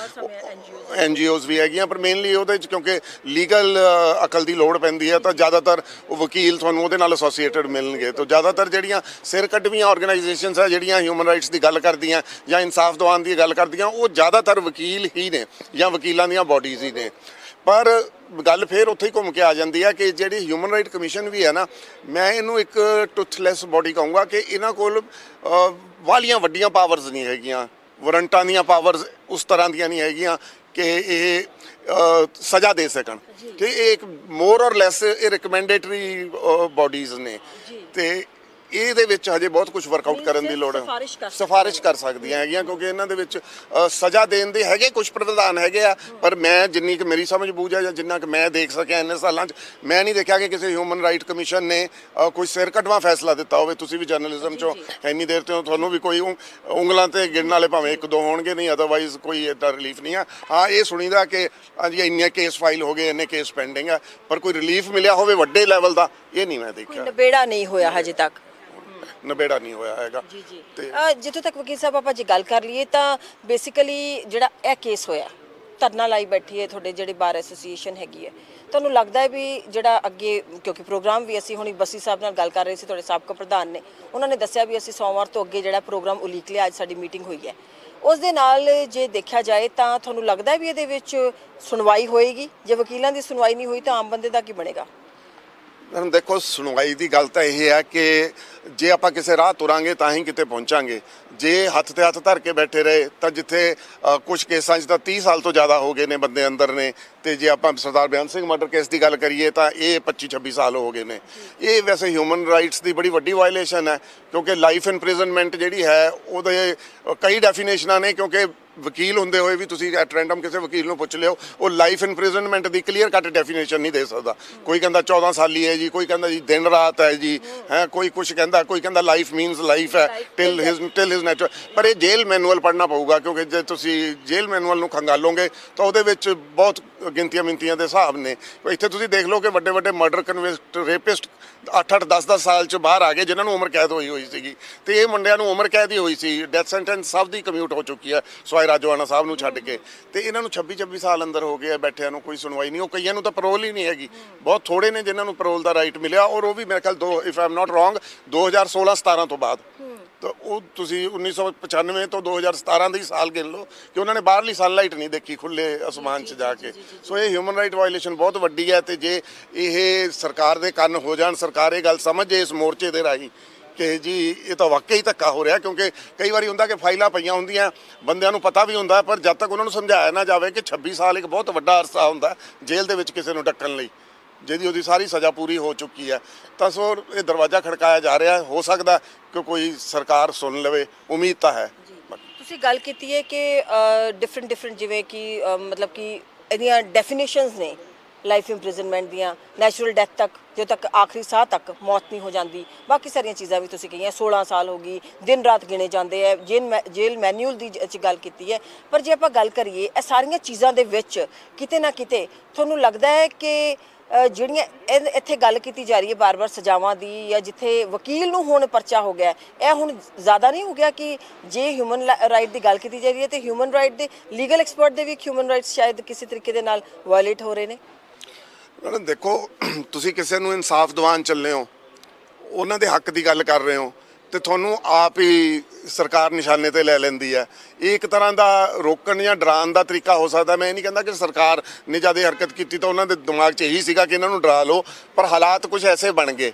NGOs ਵੀ ਹੈਗੀਆਂ, ਪਰ ਮੇਨਲੀ ਉਹਦੇ 'ਚ ਕਿਉਂਕਿ ਲੀਗਲ ਅਕਲ ਦੀ ਲੋੜ ਪੈਂਦੀ ਹੈ ਤਾਂ ਜ਼ਿਆਦਾਤਰ ਉਹ ਵਕੀਲ ਤੁਹਾਨੂੰ ਉਹਦੇ ਨਾਲ ਐਸੋਸੀਏਟਡ ਮਿਲਣਗੇ। ਤਾਂ ਜ਼ਿਆਦਾਤਰ ਜਿਹੜੀਆਂ ਸਿਰ ਕੱਢਵੀਆਂ ਆਰਗੇਨਾਈਜੇਸ਼ਨਸ ਆ ਜਿਹੜੀਆਂ ਹਿਊਮਨ ਰਾਈਟਸ ਦੀ ਗੱਲ ਕਰਦੀਆਂ ਜਾਂ ਇਨਸਾਫ ਦਿਵਾਉਣ ਦੀ ਗੱਲ ਕਰਦੀਆਂ, ਉਹ ਜ਼ਿਆਦਾਤਰ ਵਕੀਲ ਹੀ ਨੇ ਜਾਂ ਵਕੀਲਾਂ ਦੀਆਂ ਬਾਡੀਜ਼ ਹੀ ਨੇ। ਪਰ ਗੱਲ ਫਿਰ ਉੱਥੇ ਹੀ ਘੁੰਮ ਕੇ ਆ ਜਾਂਦੀ ਹੈ ਕਿ ਜਿਹੜੀ ਹਿਊਮਨ ਰਾਈਟ ਕਮਿਸ਼ਨ ਵੀ ਹੈ ਨਾ, ਮੈਂ ਇਹਨੂੰ ਇੱਕ ਟੁੱਥਲੈਸ ਬਾਡੀ ਕਹੂੰਗਾ ਕਿ ਇਹਨਾਂ ਕੋਲ ਵਾਲੀਆਂ ਵੱਡੀਆਂ ਪਾਵਰਸ ਨਹੀਂ ਹੈਗੀਆਂ, ਵਾਰੰਟਾਂ ਦੀਆਂ ਪਾਵਰਸ ਉਸ ਤਰ੍ਹਾਂ ਦੀਆਂ ਨਹੀਂ ਹੈਗੀਆਂ ਕਿ ਇਹ ਸਜ਼ਾ ਦੇ ਸਕਣ। ਕਿ ਇਹ ਇੱਕ ਮੋਰ ਔਰ ਲੈਸ ਇਹ ਰਿਕਮੈਂਡੇਟਰੀ ਬਾਡੀਜ਼ ਨੇ ਤੇ ਇਹਦੇ ਵਿੱਚ ਹਜੇ ਬਹੁਤ ਕੁਝ ਵਰਕਆਊਟ ਕਰਨ ਦੀ ਲੋੜ ਹੈ। ਸਿਫਾਰਿਸ਼ ਕਰ ਸਕਦੀਆਂ ਹੈਗੀਆਂ ਕਿਉਂਕਿ ਇਹਨਾਂ ਦੇ ਵਿੱਚ ਸਜ਼ਾ ਦੇਣ ਦੇ ਹੈਗੇ ਕੁਝ ਪ੍ਰਾਵਧਾਨ ਹੈਗੇ ਆ, ਪਰ ਮੈਂ ਜਿੰਨੀ ਕਿ ਮੇਰੀ ਸਮਝ ਬੂਝ ਹੈ ਜਾਂ ਜਿੰਨਾ ਕਿ ਮੈਂ ਦੇਖ ਸਕਿਆ ਇੰਨੇ ਸਾਲਾਂ 'ਚ, ਮੈਂ ਨਹੀਂ ਦੇਖਿਆ ਕਿ ਕਿਸੇ ਹਿਊਮਨ ਰਾਈਟ ਕਮਿਸ਼ਨ ਨੇ ਕੋਈ ਸਿਰ ਕੱਢਵਾਂ ਫੈਸਲਾ ਦਿੱਤਾ ਹੋਵੇ। ਤੁਸੀਂ ਵੀ ਜਰਨਲਿਜ਼ਮ 'ਚੋਂ ਇੰਨੀ ਦੇਰ ਤੋਂ ਤੁਹਾਨੂੰ ਵੀ ਕੋਈ ਉਂਗਲਾਂ ਤੇ ਗਿਣਨ ਵਾਲੇ ਭਾਵੇਂ ਇੱਕ ਦੋ ਹੋਣਗੇ, ਨਹੀਂ ਅਦਰਵਾਈਜ਼ ਕੋਈ ਇੱਦਾਂ ਰਿਲੀਫ ਨਹੀਂ ਆ। ਹਾਂ, ਇਹ ਸੁਣੀਦਾ ਕਿ ਹਾਂਜੀ ਇੰਨੇ ਕੇਸ ਫਾਈਲ ਹੋ ਗਏ, ਇੰਨੇ ਕੇਸ ਪੈਂਡਿੰਗ ਆ, ਪਰ ਕੋਈ ਰਿਲੀਫ ਮਿਲਿਆ ਹੋਵੇ ਵੱਡੇ ਲੈਵਲ ਦਾ, ਇਹ ਨਹੀਂ ਮੈਂ ਦੇਖਿਆ। ਨਿਬੇੜਾ ਨਹੀਂ ਹੋਇਆ ਹਜੇ ਤੱਕ, ਨਿਬੇੜਾ ਨਹੀਂ ਹੋਇਆ ਹੈਗਾ। ਤੇ ਜਿੱਥੋਂ ਤੱਕ ਵਕੀਲ ਸਾਹਿਬ ਆਪਾਂ ਜੇ ਗੱਲ ਕਰ ਲਈਏ ਤਾਂ ਬੇਸਿਕਲੀ ਜਿਹੜਾ ਇਹ ਕੇਸ ਹੋਇਆ, ਧਰਨਾ ਲਾਈ ਬੈਠੀ ਹੈ ਤੁਹਾਡੇ ਜਿਹੜੇ ਬਾਰ ਐਸੋਸੀਏਸ਼ਨ ਹੈਗੀ ਹੈ, ਤੁਹਾਨੂੰ ਲੱਗਦਾ ਹੈ ਵੀ ਜਿਹੜਾ ਅੱਗੇ, ਕਿਉਂਕਿ ਪ੍ਰੋਗਰਾਮ ਵੀ ਅਸੀਂ ਹੁਣੀ ਬੱਸੀ ਸਾਹਿਬ ਨਾਲ ਗੱਲ ਕਰ ਰਹੇ ਸੀ, ਤੁਹਾਡੇ ਸਾਬਕਾ ਪ੍ਰਧਾਨ ਨੇ, ਉਹਨਾਂ ਨੇ ਦੱਸਿਆ ਵੀ ਅਸੀਂ ਸੋਮਵਾਰ ਤੋਂ ਅੱਗੇ ਜਿਹੜਾ ਪ੍ਰੋਗਰਾਮ ਉਲੀਕ ਲਿਆ, ਅੱਜ ਸਾਡੀ ਮੀਟਿੰਗ ਹੋਈ ਹੈ, ਉਸ ਦੇ ਨਾਲ ਜੇ ਦੇਖਿਆ ਜਾਏ ਤਾਂ ਤੁਹਾਨੂੰ ਲੱਗਦਾ ਵੀ ਇਹਦੇ ਵਿੱਚ ਸੁਣਵਾਈ ਹੋਏਗੀ? ਜੇ ਵਕੀਲਾਂ ਦੀ ਸੁਣਵਾਈ ਨਹੀਂ ਹੋਈ ਤਾਂ ਆਮ ਬੰਦੇ ਦਾ ਕੀ ਬਣੇਗਾ? ਦੇਖੋ, ਸੁਣਵਾਈ ਦੀ ਗੱਲ ਤਾਂ ਇਹ ਹੈ ਕਿ ਜੇ ਆਪਾਂ ਕਿਸੇ ਰਾਹ ਤੁਰਾਂਗੇ ਤਾਂ ਹੀ ਕਿਤੇ ਪਹੁੰਚਾਂਗੇ। ਜੇ ਹੱਥ ਤੇ ਹੱਥ ਧਰ ਕੇ ਬੈਠੇ ਰਹੇ ਤਾਂ ਜਿੱਥੇ ਕੁਝ ਕੇਸਾਂ 'ਚ ਤਾਂ 30 ਸਾਲ ਤੋਂ ਜ਼ਿਆਦਾ ਹੋ ਗਏ ਨੇ ਬੰਦੇ ਅੰਦਰ ਨੇ, ਤੇ ਜੇ ਆਪਾਂ ਸਰਦਾਰ ਬਿਆਨ ਸਿੰਘ ਮਰਡਰ ਕੇਸ ਦੀ ਗੱਲ ਕਰੀਏ ਤਾਂ ਇਹ 25-26 ਸਾਲ ਹੋ ਗਏ ਨੇ। ਇਹ ਵੈਸੇ ਹਿਊਮਨ ਰਾਈਟਸ ਦੀ ਬੜੀ ਵੱਡੀ ਵਾਇਲੇਸ਼ਨ ਹੈ ਕਿਉਂਕਿ ਲਾਈਫ ਇੰਪ੍ਰਿਜ਼ਨਮੈਂਟ ਜਿਹੜੀ ਹੈ ਉਹਦੇ ਕਈ ਡੈਫੀਨੇਸ਼ਨਾਂ ਨੇ। ਕਿਉਂਕਿ ਵਕੀਲ ਹੁੰਦੇ ਹੋਏ ਵੀ ਤੁਸੀਂ ਐਟ ਰੈਂਡਮ ਕਿਸੇ ਵਕੀਲ ਨੂੰ ਪੁੱਛ ਲਿਓ, ਉਹ ਲਾਈਫ ਇੰਪ੍ਰਿਜ਼ਨਮੈਂਟ ਦੀ ਕਲੀਅਰ ਕੱਟ ਡੈਫੀਨੇਸ਼ਨ ਨਹੀਂ ਦੇ ਸਕਦਾ। ਕੋਈ ਕਹਿੰਦਾ 14 ਸਾਲੀ ਹੈ ਜੀ, ਕੋਈ ਕਹਿੰਦਾ ਜੀ ਦਿਨ ਰਾਤ ਹੈ ਜੀ, ਕੋਈ ਕੁਝ ਕਹਿੰਦਾ, ਕੋਈ ਕਹਿੰਦਾ ਲਾਈਫ ਮੀਨਸ ਲਾਈਫ ਹੈ ਟਿਲ ਹਿਜ਼ ਨੈਚੁਰਲ। ਪਰ ਇਹ ਜੇਲ੍ਹ ਮੈਨੂਅਲ ਪੜ੍ਹਨਾ ਪਊਗਾ ਕਿਉਂਕਿ ਜੇ ਤੁਸੀਂ ਜੇਲ੍ਹ ਮੈਨੂਅਲ ਨੂੰ ਖੰਗਾਲੋਗੇ ਤਾਂ ਉਹਦੇ ਵਿੱਚ ਬਹੁਤ ਗਿਣਤੀਆਂ ਮਿੰਤੀਆਂ ਦੇ ਹਿਸਾਬ ਨੇ। ਇੱਥੇ ਤੁਸੀਂ ਦੇਖ ਲਓ ਕਿ ਵੱਡੇ ਵੱਡੇ ਮਰਡਰ ਕਨਵਿਕਟ ਰੇਪਿਸਟ 8-8 10-10 ਸਾਲ 'ਚ ਬਾਹਰ ਆ ਗਏ ਜਿਨ੍ਹਾਂ ਨੂੰ ਉਮਰ ਕੈਦ ਹੋਈ ਸੀਗੀ, ਤੇ ਇਹ ਮੁੰਡਿਆਂ ਨੂੰ ਉਮਰ ਕੈਦ ਹੀ ਹੋਈ ਸੀ। ਡੈਥ ਸੈਂਟੈਂਸ ਸਭ ਦੀ ਕਮਿਊਟ ਹੋ ਚੁੱਕੀ ਹੈ ਸਵਾਈ ਰਾਜੋਆਣਾ ਸਾਹਿਬ ਨੂੰ ਛੱਡ ਕੇ, ਤੇ ਇਹਨਾਂ ਨੂੰ 26-26 ਸਾਲ ਅੰਦਰ ਹੋ ਗਏ ਆ ਬੈਠਿਆਂ ਨੂੰ, ਕੋਈ ਸੁਣਵਾਈ ਨਹੀਂ। ਉਹ ਕਈਆਂ ਨੂੰ ਤਾਂ ਪੈਰੋਲ ਹੀ ਨਹੀਂ ਹੈਗੀ, ਬਹੁਤ ਥੋੜੇ ਨੇ ਜਿਨ੍ਹਾਂ ਨੂੰ ਪੈਰੋਲ ਦਾ ਰਾਈਟ ਮਿਲਿਆ, ਔਰ ਉਹ ਵੀ ਮੇਰੇ ਖਿਆਲ if I am not wrong 2016-17 ਤੋਂ ਬਾਅਦ। ਤਾਂ ਉਹ ਤੁਸੀਂ 1995 ਤੋਂ 2017 ਦੇ ਸਾਲ ਗਿਣ ਲਓ ਕਿ ਉਹਨਾਂ ਨੇ ਬਾਹਰਲੀ ਸਨਲਾਈਟ ਨਹੀਂ ਦੇਖੀ ਖੁੱਲੇ ਅਸਮਾਨ 'ਚ ਜਾ ਕੇ। ਸੋ ਇਹ ਹਿਊਮਨ ਰਾਈਟ ਵਾਇਲੇਸ਼ਨ ਬਹੁਤ ਵੱਡੀ ਹੈ, ਤੇ ਜੇ ਇਹ ਸਰਕਾਰ ਦੇ ਕੰਨ ਹੋ ਜਾਣ, ਸਰਕਾਰ ਇਹ ਗੱਲ ਸਮਝ ਜੇ ਇਸ ਮੋਰਚੇ ਦੇ ਰਾਹੀਂ ਕਿ ਜੀ ਇਹ ਤਾਂ ਵਾਕਈ ਧੱਕਾ ਹੋ ਰਿਹਾ। ਕਿਉਂਕਿ ਕਈ ਵਾਰੀ ਹੁੰਦਾ ਕਿ ਫਾਈਲਾਂ ਪਈਆਂ ਹੁੰਦੀਆਂ, ਬੰਦਿਆਂ ਨੂੰ ਪਤਾ ਵੀ ਹੁੰਦਾ, ਪਰ ਜਦ ਤੱਕ ਉਹਨਾਂ ਨੂੰ ਸਮਝਾਇਆ ਨਾ ਜਾਵੇ ਕਿ 26 ਸਾਲ ਇੱਕ ਬਹੁਤ ਵੱਡਾ ਅਰਸਾ ਹੁੰਦਾ ਜੇਲ੍ਹ ਦੇ ਵਿੱਚ ਕਿਸੇ ਨੂੰ ਡੱਕਣ ਲਈ, ਜਿਹਦੀ ਉਹਦੀ ਸਾਰੀ ਸਜ਼ਾ ਪੂਰੀ ਹੋ ਚੁੱਕੀ ਹੈ, ਤਾਂ ਸੋ ਇਹ ਦਰਵਾਜ਼ਾ ਖੜਕਾਇਆ ਜਾ ਰਿਹਾ। ਹੋ ਸਕਦਾ ਕਿ ਕੋਈ ਸਰਕਾਰ ਸੁਣ ਲਵੇ, ਉਮੀਦ ਤਾਂ ਹੈ। ਤੁਸੀਂ ਗੱਲ ਕੀਤੀ ਹੈ ਕਿ ਡਿਫਰੈਂਟ ਜਿਵੇਂ ਕਿ ਮਤਲਬ ਕਿ ਇਹਦੀਆਂ ਡੈਫੀਨੇਸ਼ਨਸ ਨੇ ਲਾਈਫ ਇੰਪ੍ਰਿਜ਼ਨਮੈਂਟ ਦੀਆਂ, ਨੈਚੁਰਲ ਡੈਥ ਤੱਕ, ਜਦੋਂ ਤੱਕ ਆਖਰੀ ਸਾਹ ਤੱਕ ਮੌਤ ਨਹੀਂ ਹੋ ਜਾਂਦੀ, ਬਾਕੀ ਸਾਰੀਆਂ ਚੀਜ਼ਾਂ ਵੀ ਤੁਸੀਂ ਕਹੀਆਂ, 16 ਸਾਲ ਹੋ ਗਈ, ਦਿਨ ਰਾਤ ਗਿਣੇ ਜਾਂਦੇ ਹੈ, ਜੇਲ੍ਹ ਮੈਨੂਅਲ ਦੀ ਗੱਲ ਕੀਤੀ ਹੈ। ਪਰ ਜੇ ਆਪਾਂ ਗੱਲ ਕਰੀਏ ਇਹ ਸਾਰੀਆਂ ਚੀਜ਼ਾਂ ਦੇ ਵਿੱਚ ਕਿਤੇ ਨਾ ਕਿਤੇ ਤੁਹਾਨੂੰ ਲੱਗਦਾ ਹੈ ਕਿ ਜਿਹੜੀਆਂ ਇੱਥੇ ਗੱਲ ਕੀਤੀ ਜਾ ਰਹੀ ਹੈ ਬਾਰ-ਬਾਰ ਸਜ਼ਾਵਾਂ ਦੀ, ਜਾਂ ਜਿੱਥੇ ਵਕੀਲ ਨੂੰ ਹੁਣ ਪਰਚਾ ਹੋ ਗਿਆ, ਇਹ ਹੁਣ ਜ਼ਿਆਦਾ ਨਹੀਂ ਹੋ ਗਿਆ ਕਿ ਜੇ ਹਿਊਮਨ ਰਾਈਟ ਦੀ ਗੱਲ ਕੀਤੀ ਜਾ ਰਹੀ ਹੈ ਤੇ ਹਿਊਮਨ ਰਾਈਟ ਦੇ ਲੀਗਲ ਐਕਸਪਰਟ ਦੇ ਵੀ ਹਿਊਮਨ ਰਾਈਟਸ ਸ਼ਾਇਦ ਕਿਸੇ ਤਰੀਕੇ ਦੇ ਨਾਲ ਵਾਇਲੇਟ ਹੋ ਰਹੇ ਨੇ? ਦੇਖੋ, ਤੁਸੀਂ ਕਿਸੇ ਨੂੰ ਇਨਸਾਫ ਦਿਵਾਉਣ ਚੱਲੇ ਹੋ, ਉਹਨਾਂ ਦੇ ਹੱਕ ਦੀ ਗੱਲ ਕਰ ਰਹੇ ਹੋ, ਤੇ ਤੁਹਾਨੂੰ ਆਪ ਹੀ ਸਰਕਾਰ ਨਿਸ਼ਾਨੇ ਤੇ ਲੈ ਲੈਂਦੀ ਹੈ। ਇਹ ਇੱਕ ਤਰ੍ਹਾਂ ਦਾ ਰੋਕਣ ਜਾਂ ਡਰਾਉਣ ਦਾ ਤਰੀਕਾ ਹੋ ਸਕਦਾ। ਮੈਂ ਇਹ ਨਹੀਂ ਕਹਿੰਦਾ ਕਿ ਸਰਕਾਰ ਨੇ ਜਦ ਇਹ ਹਰਕਤ ਕੀਤੀ ਤਾਂ ਉਹਨਾਂ ਦੇ ਦਿਮਾਗ 'ਚ ਇਹੀ ਸੀਗਾ ਕਿ ਇਹਨਾਂ ਨੂੰ ਡਰਾ ਲਓ, ਪਰ ਹਾਲਾਤ ਕੁਝ ਐਸੇ ਬਣ ਗਏ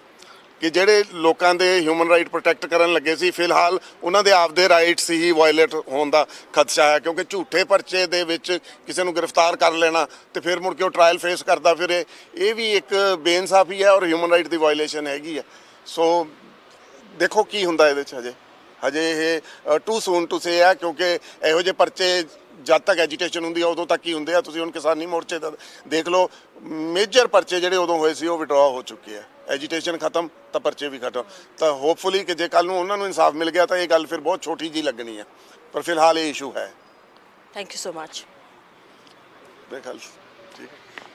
ਕਿ ਜਿਹੜੇ ਲੋਕਾਂ ਦੇ ਹਿਊਮਨ ਰਾਈਟ ਪ੍ਰੋਟੈਕਟ ਕਰਨ ਲੱਗੇ ਸੀ, ਫਿਲਹਾਲ ਉਹਨਾਂ ਦੇ ਆਪਦੇ ਰਾਈਟਸ ਹੀ ਵਾਇਲੇਟ ਹੋਣ ਦਾ ਖਦਸ਼ਾ ਹੈ। ਕਿਉਂਕਿ ਝੂਠੇ ਪਰਚੇ ਦੇ ਵਿੱਚ ਕਿਸੇ ਨੂੰ ਗ੍ਰਿਫਤਾਰ ਕਰ ਲੈਣਾ ਤੇ ਫਿਰ ਮੁੜ ਕੇ ਉਹ ਟਰਾਇਲ ਫੇਸ ਕਰਦਾ, ਫਿਰ ਇਹ ਵੀ ਇੱਕ ਬੇਇਨਸਾਫੀ ਹੈ ਔਰ ਹਿਊਮਨ ਰਾਈਟ ਦੀ ਵਾਇਲੇਸ਼ਨ ਹੈਗੀ ਹੈ। ਸੋ ਦੇਖੋ ਕੀ ਹੁੰਦਾ ਇਹਦੇ 'ਚ। ਹਜੇ ਇਹ ਟੂ ਸੂਨ ਟੂ ਸੇ ਹੈ, ਕਿਉਂਕਿ ਇਹੋ ਜਿਹੇ ਪਰਚੇ ਜਦ ਤੱਕ ਐਜੀਟੇਸ਼ਨ ਹੁੰਦੀ ਹੈ ਉਦੋਂ ਤੱਕ ਹੀ ਹੁੰਦੇ ਆ। ਤੁਸੀਂ ਹੁਣ ਕਿਸਾਨੀ ਮੋਰਚੇ ਦਾ ਦੇਖ ਲਓ, ਮੇਜਰ ਪਰਚੇ ਜਿਹੜੇ ਉਦੋਂ ਹੋਏ ਸੀ ਉਹ ਵਿਡਰਾ ਹੋ ਚੁੱਕੇ ਆ। ਐਜੀਟੇਸ਼ਨ ਖਤਮ ਤਾਂ ਪਰਚੇ ਵੀ ਖਤਮ। ਤਾਂ ਹੋਪਫੁਲੀ ਕਿ ਜੇ ਕੱਲ੍ਹ ਨੂੰ ਉਹਨਾਂ ਨੂੰ ਇਨਸਾਫ ਮਿਲ ਗਿਆ ਤਾਂ ਇਹ ਗੱਲ ਫਿਰ ਬਹੁਤ ਛੋਟੀ ਜਿਹੀ ਲੱਗਣੀ ਹੈ, ਪਰ ਫਿਲਹਾਲ ਇਹ ਇਸ਼ੂ ਹੈ। Thank you so much. ਠੀਕ।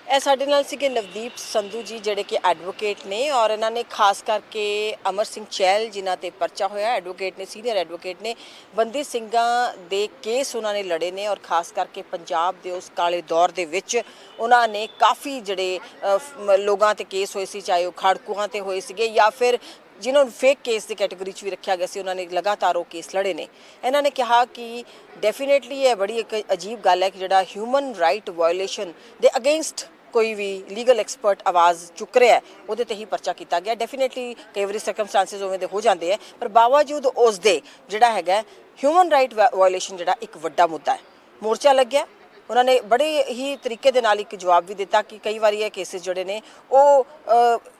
ਇਹ ਸਾਡੇ ਨਾਲ ਸੀਗੇ ਨਵਦੀਪ ਸੰਧੂ ਜੀ ਜਿਹੜੇ ਕਿ ਐਡਵੋਕੇਟ ਨੇ ਔਰ ਇਹਨਾਂ ਨੇ ਖਾਸ ਕਰਕੇ ਅਮਰ ਸਿੰਘ ਚਹਿਲ ਜਿਨ੍ਹਾਂ ਤੇ ਪਰਚਾ ਹੋਇਆ ਐਡਵੋਕੇਟ ਨੇ ਸੀਨੀਅਰ ਐਡਵੋਕੇਟ ਨੇ ਬੰਦੀ ਸਿੰਘਾਂ ਦੇ ਕੇਸ ਉਹਨਾਂ ਨੇ ਲੜੇ ਨੇ ਔਰ ਖਾਸ ਕਰਕੇ ਪੰਜਾਬ ਦੇ ਉਸ ਕਾਲੇ ਦੌਰ ਦੇ ਵਿੱਚ ਉਹਨਾਂ ਨੇ ਕਾਫੀ ਜਿਹੜੇ ਲੋਕਾਂ ਤੇ ਕੇਸ ਹੋਏ ਸੀ ਚਾਹੇ ਉਹ ਖਾੜਕੂਆਂ ਤੇ ਹੋਏ ਸੀਗੇ ਜਾਂ ਫਿਰ ਜਿਨ੍ਹਾਂ ਨੂੰ ਫੇਕ ਕੇਸ ਦੀ ਕੈਟਾਗਰੀ 'ਚ ਵੀ ਰੱਖਿਆ ਗਿਆ ਸੀ ਉਹਨਾਂ ਨੇ ਲਗਾਤਾਰ ਉਹ ਕੇਸ ਲੜੇ ਨੇ ਇਹਨਾਂ ਨੇ ਕਿਹਾ ਕਿ ਡੈਫੀਨੇਟਲੀ ਇਹ ਬੜੀ ਇੱਕ ਅਜੀਬ ਗੱਲ ਹੈ ਕਿ ਜਿਹੜਾ ਹਿਊਮਨ ਰਾਈਟ ਵਾਇਓਲੇਸ਼ਨ ਦੇ ਅਗੇਂਸਟ ਕੋਈ ਵੀ ਲੀਗਲ ਐਕਸਪਰਟ ਆਵਾਜ਼ ਚੁੱਕ ਰਿਹਾ ਉਹਦੇ ਤੇ ਹੀ ਪਰਚਾ ਕੀਤਾ ਗਿਆ ਡੈਫੀਨੇਟਲੀ ਕਈ ਵਾਰੀ ਸਰਕਮਸਟੈਂਸਸ ਉਵੇਂ ਦੇ ਹੋ ਜਾਂਦੇ ਹੈ ਪਰ ਬਾਵਜੂਦ ਉਸ ਦੇ ਜਿਹੜਾ ਹੈਗਾ ਹਿਊਮਨ ਰਾਈਟ ਵਾਇਓਲੇਸ਼ਨ ਜਿਹੜਾ ਇੱਕ ਵੱਡਾ ਮੁੱਦਾ ਹੈ ਮੋਰਚਾ ਲੱਗਿਆ ਉਹਨਾਂ ਨੇ ਬੜੇ ਹੀ ਤਰੀਕੇ ਦੇ ਨਾਲ ਇੱਕ ਜਵਾਬ ਵੀ ਦਿੱਤਾ ਕਿ ਕਈ ਵਾਰੀ ਇਹ ਕੇਸਿਸ ਜਿਹੜੇ ਨੇ ਉਹ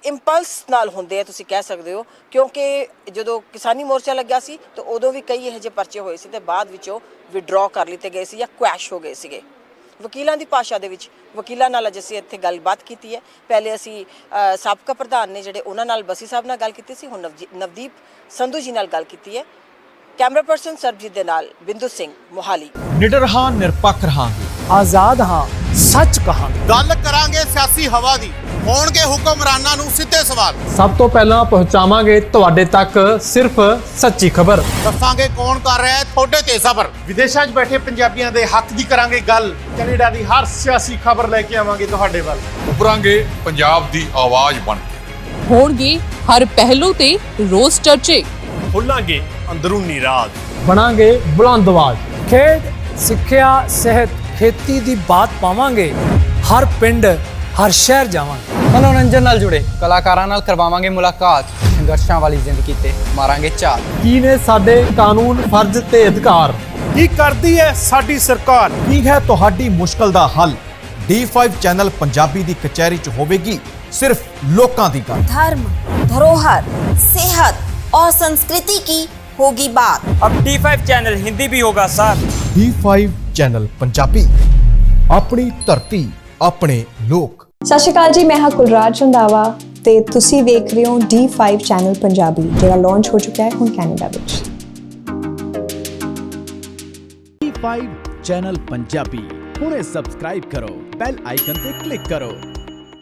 ਇੰਪਲਸ ਨਾਲ ਹੁੰਦੇ ਆ ਤੁਸੀਂ ਕਹਿ ਸਕਦੇ ਹੋ ਕਿਉਂਕਿ ਜਦੋਂ ਕਿਸਾਨੀ ਮੋਰਚਾ ਲੱਗਿਆ ਸੀ ਤਾਂ ਉਦੋਂ ਵੀ ਕਈ ਇਹੋ ਜਿਹੇ ਪਰਚੇ ਹੋਏ ਸੀ ਤੇ ਬਾਅਦ ਵਿੱਚੋਂ ਵਿਡਰਾਅ ਕਰ ਲਿੱਤੇ ਗਏ ਸੀ ਜਾਂ ਕੁਐਸ਼ ਹੋ ਗਏ ਸੀਗੇ ਵਕੀਲਾਂ ਦੀ ਭਾਸ਼ਾ ਦੇ ਵਿੱਚ ਵਕੀਲਾਂ ਨਾਲ ਅੱਜ ਅਸੀਂ ਇੱਥੇ ਗੱਲਬਾਤ ਕੀਤੀ ਹੈ ਪਹਿਲੇ ਅਸੀਂ ਸਾਬਕਾ ਪ੍ਰਧਾਨ ਨੇ ਜਿਹੜੇ ਉਹਨਾਂ ਨਾਲ ਬਸੀ ਸਾਹਿਬ ਨਾਲ ਗੱਲ ਕੀਤੀ ਸੀ ਹੁਣ ਨਵਦੀਪ ਸੰਧੂ ਜੀ ਨਾਲ ਗੱਲ ਕੀਤੀ ਹੈ ਕੈਮਰਾ ਪਰਸਨ ਸਰਬਜੀਤ ਦੇ ਨਾਲ ਬਿੰਦੂ ਸਿੰਘ ਮੋਹਾਲੀ ਨਿਡਰ ਹਾਂ ਨਿਰਪੱਖ ਰਹਾਂਗੇ ਆਜ਼ਾਦ ਹਾਂ ਸੱਚ ਕਹਾਂਗੇ ਗੱਲ ਕਰਾਂਗੇ ਸਿਆਸੀ ਹਵਾ ਦੀ ਹੋਣਗੇ ਹੁਕਮਰਾਨਾਂ ਨੂੰ ਸਿੱਧੇ ਸਵਾਲ ਸਭ ਤੋਂ ਪਹਿਲਾਂ ਪਹੁੰਚਾਵਾਂਗੇ ਤੁਹਾਡੇ ਤੱਕ ਸਿਰਫ ਸੱਚੀ ਖਬਰ ਦੱਸਾਂਗੇ ਕੌਣ ਕਰ ਰਿਹਾ ਹੈ ਤੁਹਾਡੇ ਤੇ ਸਬਰ ਵਿਦੇਸ਼ਾਂ 'ਚ ਬੈਠੇ ਪੰਜਾਬੀਆਂ ਦੇ ਹੱਕ ਦੀ ਕਰਾਂਗੇ ਗੱਲ ਕੈਨੇਡਾ ਦੀ ਹਰ ਸਿਆਸੀ ਖਬਰ ਲੈ ਕੇ ਆਵਾਂਗੇ ਤੁਹਾਡੇ ਵੱਲ ਉਭਰਾਂਗੇ ਪੰਜਾਬ ਦੀ ਆਵਾਜ਼ ਬਣ ਕੇ ਹੋਣਗੇ ਹਰ ਪਹਿਲੂ ਤੇ ਰੋਜ਼ ਚਰਚੇ ਖੋਲਾਂਗੇ ਅੰਦਰੂਨੀ ਰਾਜ ਬਣਾਂਗੇ ਬੁਲੰਦ ਆਵਾਜ਼ ਖੇਡ ਸਿੱਖਿਆ ਸਿਹਤ ਖੇਤੀ ਦੀ ਬਾਤ ਪਾਵਾਂਗੇ ਹਰ ਪਿੰਡ ਹਰ ਸ਼ਹਿਰ ਜਾਵਾਂਗੇ ਮਨੋਰੰਜਨ ਨਾਲ ਜੁੜੇ ਕਲਾਕਾਰਾਂ ਨਾਲ ਕਰਵਾਵਾਂਗੇ ਮੁਲਾਕਾਤ ਸੰਘਰਸ਼ਾਂ ਵਾਲੀ ਜ਼ਿੰਦਗੀ ਤੇ ਮਾਰਾਂਗੇ ਝਾਤ ਕੀ ਨੇ ਸਾਡੇ ਕਾਨੂੰਨ ਫਰਜ਼ ਤੇ ਅਧਿਕਾਰ ਕੀ ਕਰਦੀ ਹੈ ਸਾਡੀ ਸਰਕਾਰ ਕੀ ਹੈ ਤੁਹਾਡੀ ਮੁਸ਼ਕਲ ਦਾ ਹੱਲ D5 ਚੈਨਲ ਪੰਜਾਬੀ ਦੀ ਕਚਹਿਰੀ 'ਚ ਹੋਵੇਗੀ ਸਿਰਫ ਲੋਕਾਂ ਦੀ ਗੱਲ धर्म धरोहर सेहत और संस्कृति की होगी बात अब D5 चैनल हिंदी भी होगा सर D5 ਚੈਨਲ ਪੰਜਾਬੀ ਆਪਣੀ ਧਰਤੀ ਆਪਣੇ ਲੋਕ ਸਤਿ ਸ਼੍ਰੀ ਅਕਾਲ ਜੀ ਮੈਂ ਹਾਂ ਕੁਲਰਾਜ ਰੰਧਾਵਾ ਤੇ ਤੁਸੀਂ ਵੇਖ ਰਹੇ ਹੋ D5 ਚੈਨਲ ਪੰਜਾਬੀ ਜਿਹੜਾ ਲਾਂਚ ਹੋ ਚੁੱਕਾ ਹੈ ਹੁਣ ਕੈਨੇਡਾ ਵਿੱਚ D5 ਚੈਨਲ ਪੰਜਾਬੀ ਹੁਣੇ ਸਬਸਕ੍ਰਾਈਬ ਕਰੋ ਬੈਲ ਆਈਕਨ ਤੇ ਕਲਿੱਕ ਕਰੋ